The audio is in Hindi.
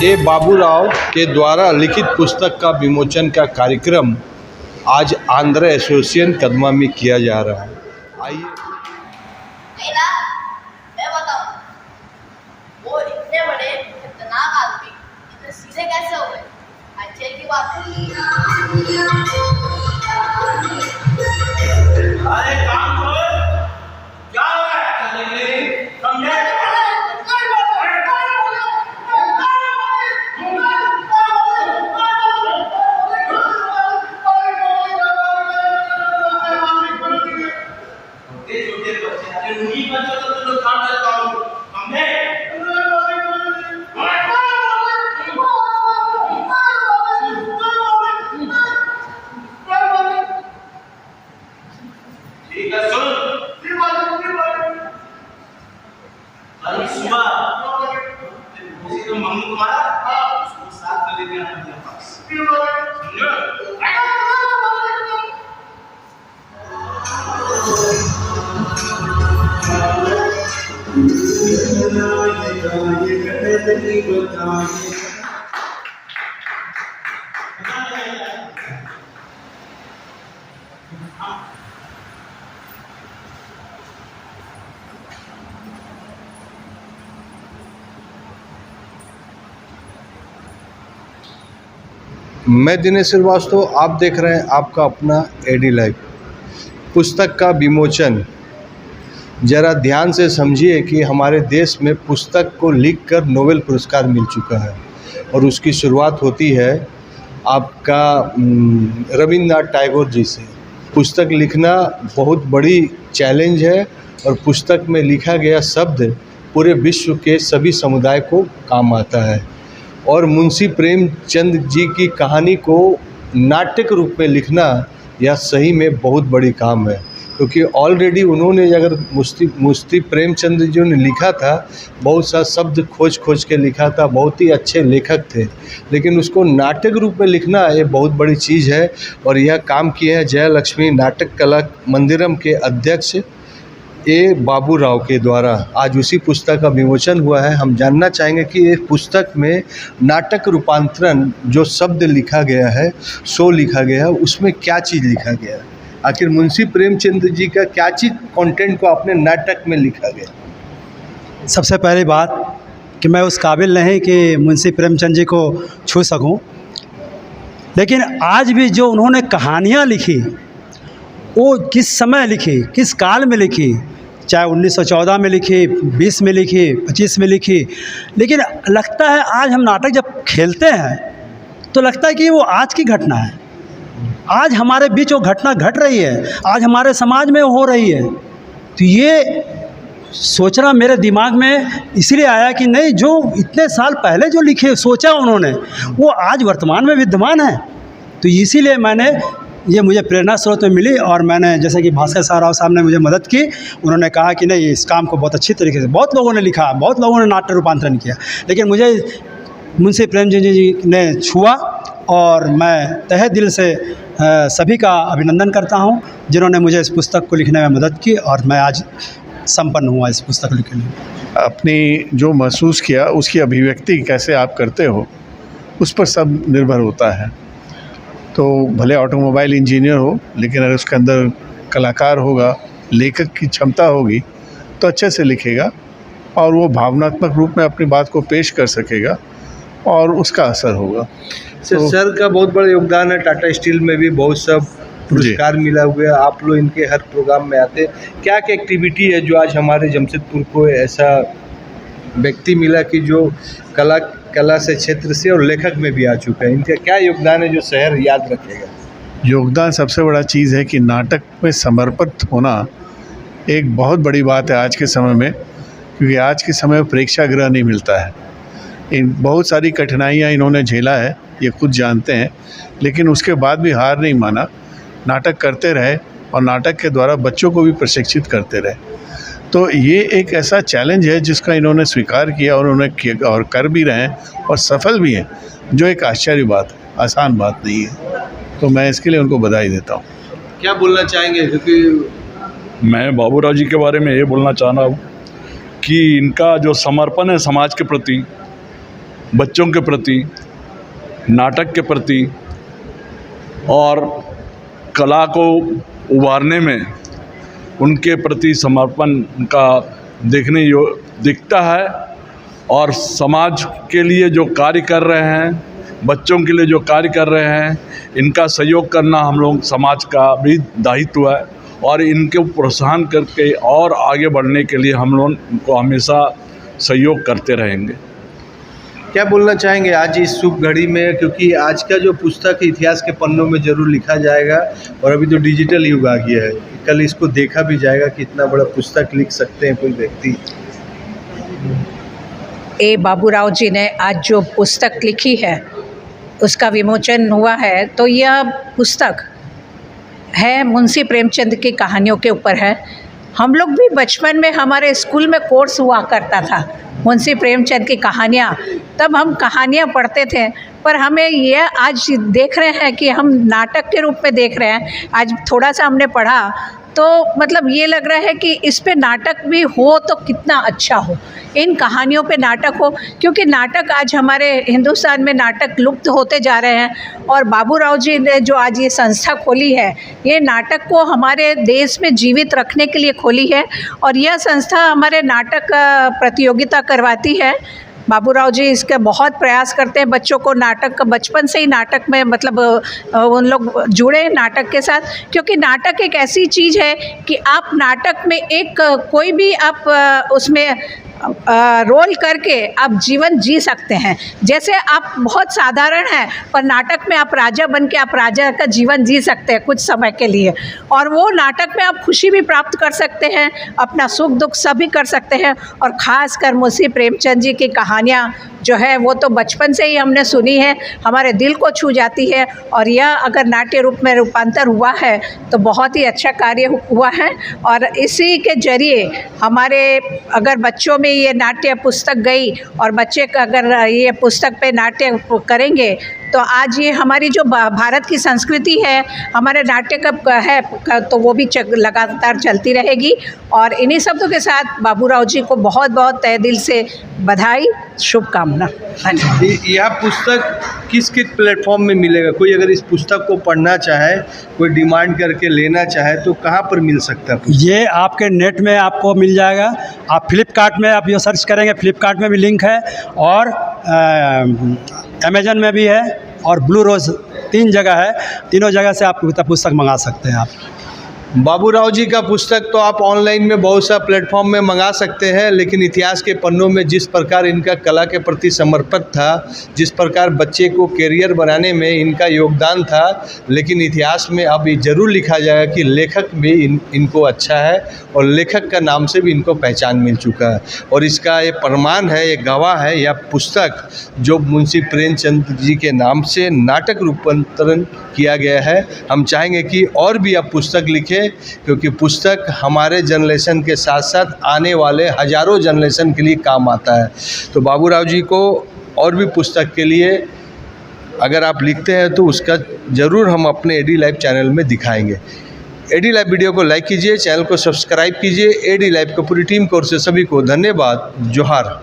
ए बाबूराव के द्वारा लिखित पुस्तक का विमोचन का कार्यक्रम आज आंध्र एसोसिएशन कदमा में किया जा रहा है। आइए मैं बताऊं, वो इतने बड़े खतरनाक आदमी इतने सीधे कैसे हो गए? आश्चर्य की बात है। अरे काम करो, क्या हो रहा है? समझे? छोटे बच्चे, अरे उन्हीं बच्चों को तुम लोग काम करता हो, समझे? ठीक है, सुन। कल सुबह उसी तो मम्मी को मारा, उसको साथ में लेके आना मेरे पास, समझो? मैं दिनेश श्रीवास्तव, आप देख रहे हैं आपका अपना एडी लाइव। पुस्तक का विमोचन, ज़रा ध्यान से समझिए कि हमारे देश में पुस्तक को लिखकर नोबेल पुरस्कार मिल चुका है और उसकी शुरुआत होती है आपका रविंद्रनाथ टैगोर जी से। पुस्तक लिखना बहुत बड़ी चैलेंज है और पुस्तक में लिखा गया शब्द पूरे विश्व के सभी समुदाय को काम आता है। और मुंशी प्रेमचंद जी की कहानी को नाटक रूप में लिखना यह सही में बहुत बड़ी काम है, क्योंकि ऑलरेडी उन्होंने अगर मुंशी प्रेमचंद जी ने लिखा था, बहुत सा शब्द खोज के लिखा था, बहुत ही अच्छे लेखक थे, लेकिन उसको नाटक रूप में लिखना ये बहुत बड़ी चीज़ है। और यह काम किए हैं जयलक्ष्मी नाटक कला मंदिरम के अध्यक्ष ए बाबूराव के द्वारा। आज उसी पुस्तक का विमोचन हुआ है। हम जानना चाहेंगे कि ये पुस्तक में नाटक रूपांतरण जो शब्द लिखा गया है, शो लिखा गया है, उसमें क्या चीज़ लिखा गया है? आखिर मुंशी प्रेमचंद जी का क्या चीज़ कंटेंट को अपने नाटक में लिखा गया? सबसे पहली बात कि मैं उस काबिल नहीं कि मुंशी प्रेमचंद जी को छू सकूं, लेकिन आज भी जो उन्होंने कहानियाँ लिखी वो किस समय लिखी, किस काल में लिखी, चाहे 1914 में लिखी, 20 में लिखी, 25 में लिखी, लेकिन लगता है आज हम नाटक जब खेलते हैं तो लगता है कि वो आज की घटना है, आज हमारे बीच वो घटना घट रही है, आज हमारे समाज में हो रही है। तो ये सोचना मेरे दिमाग में इसलिए आया कि नहीं, जो इतने साल पहले जो लिखे सोचा उन्होंने वो आज वर्तमान में विद्यमान है। तो इसीलिए ये मुझे प्रेरणा स्रोत में मिली और मैंने, जैसे कि भास्कर राव साहब ने मुझे मदद की, उन्होंने कहा कि नहीं, इस काम को बहुत अच्छी तरीके से बहुत लोगों ने लिखा, बहुत लोगों ने नाट्य रूपांतरण किया, लेकिन मुझे मुंशी प्रेमचंद जी ने छुआ और मैं तहे दिल से सभी का अभिनंदन करता हूं जिन्होंने मुझे इस पुस्तक को लिखने में मदद की और मैं आज संपन्न हुआ इस पुस्तक लिखने में। अपनी जो महसूस किया उसकी अभिव्यक्ति कैसे आप करते हो उस पर सब निर्भर होता है। तो भले ऑटोमोबाइल इंजीनियर हो, लेकिन अगर उसके अंदर कलाकार होगा, लेखक की क्षमता होगी तो अच्छे से लिखेगा और वो भावनात्मक रूप में अपनी बात को पेश कर सकेगा और उसका असर होगा। तो सर का बहुत बड़ा योगदान है। टाटा स्टील में भी बहुत सब पुरस्कार मिला हुआ है। आप लोग इनके हर प्रोग्राम में आते, क्या क्या एक्टिविटी है जो आज हमारे जमशेदपुर को ऐसा व्यक्ति मिला कि जो कला से क्षेत्र से और लेखक में भी आ चुका है? इनका क्या योगदान है जो शहर याद रखेगा? योगदान सबसे बड़ा चीज़ है कि नाटक में समर्पित होना एक बहुत बड़ी बात है आज के समय में, क्योंकि आज के समय में प्रेक्षागृह नहीं मिलता है। इन बहुत सारी कठिनाइयाँ इन्होंने झेला है, ये खुद जानते हैं, लेकिन उसके बाद भी हार नहीं माना, नाटक करते रहे और नाटक के द्वारा बच्चों को भी प्रशिक्षित करते रहे। तो ये एक ऐसा चैलेंज है जिसका इन्होंने स्वीकार किया और उन्होंने किया और कर भी रहे हैं और सफल भी हैं, जो एक आश्चर्य बात है, आसान बात नहीं है। तो मैं इसके लिए उनको बधाई देता हूँ। क्या बोलना चाहेंगे? क्योंकि मैं बाबूराव जी के बारे में ये बोलना चाह रहा हूँ कि इनका जो समर्पण है समाज के प्रति, बच्चों के प्रति, नाटक के प्रति और कला को उभारने में उनके प्रति समर्पण का दिखता है। और समाज के लिए जो कार्य कर रहे हैं, बच्चों के लिए जो कार्य कर रहे हैं, इनका सहयोग करना हम लोग समाज का भी दायित्व है और इनको प्रोत्साहन करके और आगे बढ़ने के लिए हम लोग इनको हमेशा सहयोग करते रहेंगे। क्या बोलना चाहेंगे आज इस शुभ घड़ी में, क्योंकि आज का जो पुस्तक इतिहास के पन्नों में ज़रूर लिखा जाएगा और अभी तो डिजिटल युग आ गया है, कल इसको देखा भी जाएगा कि इतना बड़ा पुस्तक लिख सकते हैं कोई व्यक्ति। ए बाबूराव जी ने आज जो पुस्तक लिखी है उसका विमोचन हुआ है, तो यह पुस्तक है मुंशी प्रेमचंद की कहानियों के ऊपर है। हम लोग भी बचपन में हमारे स्कूल में कोर्स हुआ करता था मुंशी प्रेमचंद की कहानियाँ, तब हम कहानियाँ पढ़ते थे, पर हमें यह आज देख रहे हैं कि हम नाटक के रूप में देख रहे हैं। आज थोड़ा सा हमने पढ़ा तो मतलब ये लग रहा है कि इस पे नाटक भी हो तो कितना अच्छा हो, इन कहानियों पे नाटक हो, क्योंकि नाटक आज हमारे हिंदुस्तान में नाटक लुप्त होते जा रहे हैं। और बाबूराव जी ने जो आज ये संस्था खोली है, ये नाटक को हमारे देश में जीवित रखने के लिए खोली है और यह संस्था हमारे नाटक प्रतियोगिता करवाती है। बाबूराव जी इसका बहुत प्रयास करते हैं, बच्चों को नाटक का बचपन से ही नाटक में मतलब उन लोग जुड़े नाटक के साथ, क्योंकि नाटक एक ऐसी चीज़ है कि आप नाटक में एक कोई भी आप उसमें रोल करके आप जीवन जी सकते हैं। जैसे आप बहुत साधारण हैं पर नाटक में आप राजा बन के आप राजा का जीवन जी सकते हैं कुछ समय के लिए, और वो नाटक में आप खुशी भी प्राप्त कर सकते हैं, अपना सुख दुख सभी कर सकते हैं। और ख़ास कर मुंशी प्रेमचंद जी की कहानियाँ जो है वो तो बचपन से ही हमने सुनी है, हमारे दिल को छू जाती है, और यह अगर नाट्य रूप में रूपांतर हुआ है तो बहुत ही अच्छा कार्य हुआ है। और इसी के जरिए हमारे अगर बच्चों में ये नाट्य पुस्तक गई और बच्चे अगर ये पुस्तक पे नाट्य करेंगे तो आज ये हमारी जो भारत की संस्कृति है, हमारे नाट्य का है, तो वो भी लगातार चलती रहेगी। और इन्हीं शब्दों के साथ बाबूराव जी को बहुत बहुत तहे दिल से बधाई, शुभकामना। यह पुस्तक किस किस प्लेटफॉर्म में मिलेगा? कोई अगर इस पुस्तक को पढ़ना चाहे, कोई डिमांड करके लेना चाहे तो कहाँ पर मिल सकता है? ये आपके नेट में आपको मिल जाएगा। आप फ्लिपकार्ट में आप ये सर्च करेंगे, फ्लिपकार्ट में भी लिंक है, और अमेजन में भी है, और ब्लू रोज़ 3 जगह है, तीनों जगह से आप पुस्तक मंगा सकते हैं। आप बाबूराव जी का पुस्तक तो आप ऑनलाइन में बहुत सा प्लेटफॉर्म में मंगा सकते हैं, लेकिन इतिहास के पन्नों में जिस प्रकार इनका कला के प्रति समर्पित था, जिस प्रकार बच्चे को कैरियर बनाने में इनका योगदान था, लेकिन इतिहास में अब ये ज़रूर लिखा जाएगा कि लेखक भी इनको अच्छा है और लेखक का नाम से भी इनको पहचान मिल चुका है। और इसका ये प्रमाण है, ये गवाह है यह पुस्तक जो मुंशी प्रेमचंद जी के नाम से नाटक रूपांतरण किया गया है। हम चाहेंगे कि और भी आप पुस्तक लिखें, क्योंकि पुस्तक हमारे जनरेशन के साथ साथ आने वाले हज़ारों जनरेशन के लिए काम आता है। तो बाबूराव जी को और भी पुस्तक के लिए अगर आप लिखते हैं तो उसका ज़रूर हम अपने एडी लाइव चैनल में दिखाएंगे। एडी लाइव वीडियो को लाइक कीजिए, चैनल को सब्सक्राइब कीजिए। एडी लाइव की पूरी टीम की ओर से सभी को धन्यवाद। जोहार।